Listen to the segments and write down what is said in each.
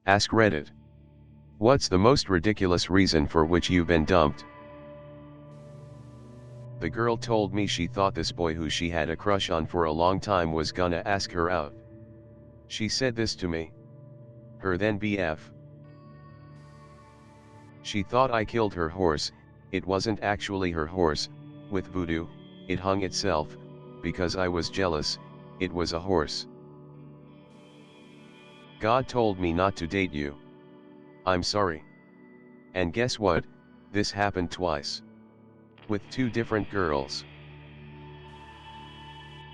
Ask Reddit. What's the most ridiculous reason for which you've been dumped? The girl told me she thought this boy who she had a crush on for a long time was gonna ask her out. She said this to me. Her then BF. She thought I killed her horse. It wasn't actually her horse. With voodoo, it hung itself, because I was jealous. It was a horse. God told me not to date you. I'm sorry. And guess what? This happened twice. With two different girls.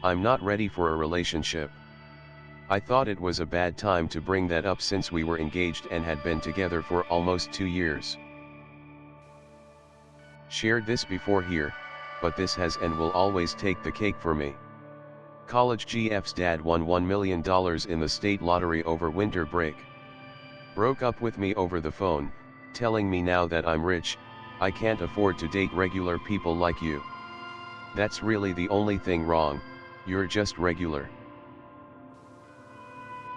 I'm not ready for a relationship. I thought it was a bad time to bring that up since we were engaged and had been together for almost 2 years. Shared this before here, but this has and will always take the cake for me. College GF's dad won $1 million in the state lottery over winter break. Broke up with me over the phone, telling me now that I'm rich, I can't afford to date regular people like you. That's really the only thing wrong, you're just regular.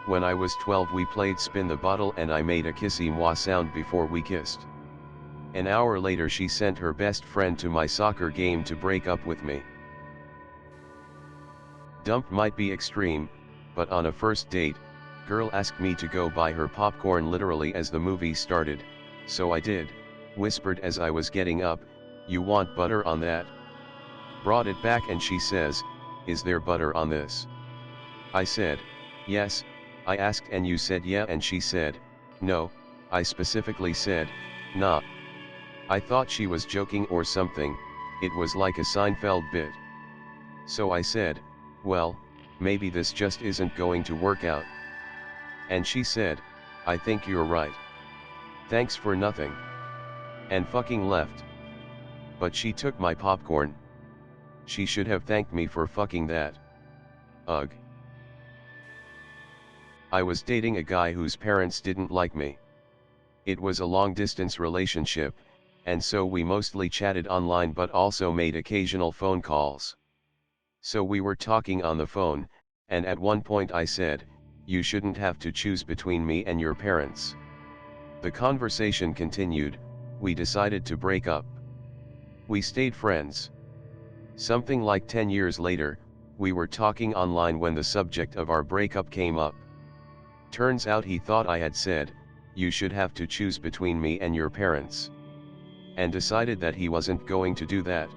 When I was 12 we played spin the bottle and I made a kissy moi sound before we kissed. An hour later she sent her best friend to my soccer game to break up with me. Dump might be extreme, but on a first date, girl asked me to go buy her popcorn literally as the movie started, so I did, whispered as I was getting up, "You want butter on that?" Brought it back and she says, "Is there butter on this?" I said, "Yes." I asked and you said yeah and she said, "No." I specifically said, "Nah." I thought she was joking or something, it was like a Seinfeld bit. So I said, "Well, maybe this just isn't going to work out." And she said, "I think you're right. Thanks for nothing." And fucking left. But she took my popcorn. She should have thanked me for fucking that. Ugh. I was dating a guy whose parents didn't like me. It was a long-distance relationship, and so we mostly chatted online but also made occasional phone calls. So we were talking on the phone, and at one point I said, "You shouldn't have to choose between me and your parents." The conversation continued, we decided to break up. We stayed friends. Something like 10 years later, we were talking online when the subject of our breakup came up. Turns out he thought I had said, "You should have to choose between me and your parents," and decided that he wasn't going to do that.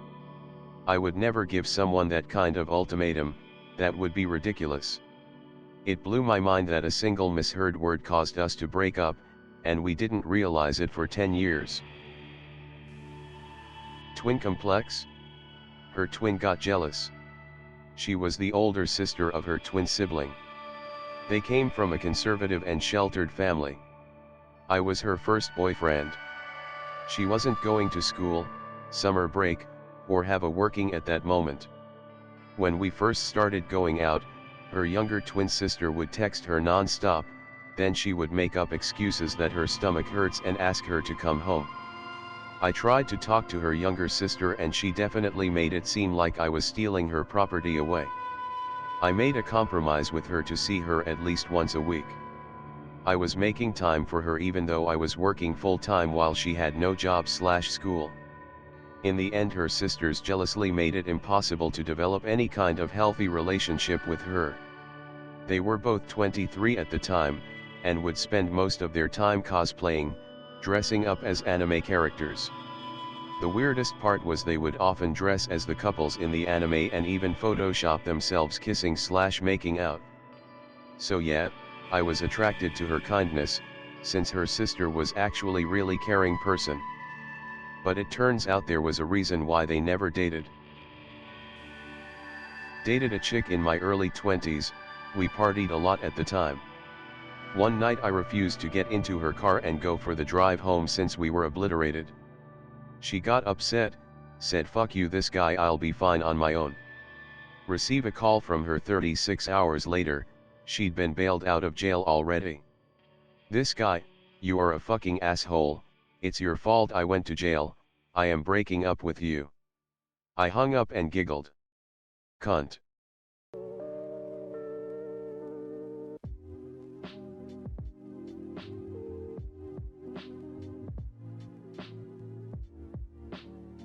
I would never give someone that kind of ultimatum, that would be ridiculous. It blew my mind that a single misheard word caused us to break up, and we didn't realize it for 10 years. Twin complex? Her twin got jealous. She was the older sister of her twin sibling. They came from a conservative and sheltered family. I was her first boyfriend. She wasn't going to school, summer break, or have a working at that moment. When we first started going out, her younger twin sister would text her non-stop, then she would make up excuses that her stomach hurts and ask her to come home. I tried to talk to her younger sister and she definitely made it seem like I was stealing her property away. I made a compromise with her to see her at least once a week. I was making time for her even though I was working full-time while she had no job/school. In the end her sisters jealously made it impossible to develop any kind of healthy relationship with her. They were both 23 at the time, and would spend most of their time cosplaying, dressing up as anime characters. The weirdest part was they would often dress as the couples in the anime and even Photoshop themselves kissing/making out. So yeah, I was attracted to her kindness, since her sister was actually really caring person. But it turns out there was a reason why they never dated. Dated a chick in my early 20s, we partied a lot at the time. One night I refused to get into her car and go for the drive home since we were obliterated. She got upset, said "Fuck you this guy, I'll be fine on my own." Receive a call from her 36 hours later, she'd been bailed out of jail already. "This guy, you are a fucking asshole, it's your fault I went to jail, I am breaking up with you." I hung up and giggled. Cunt.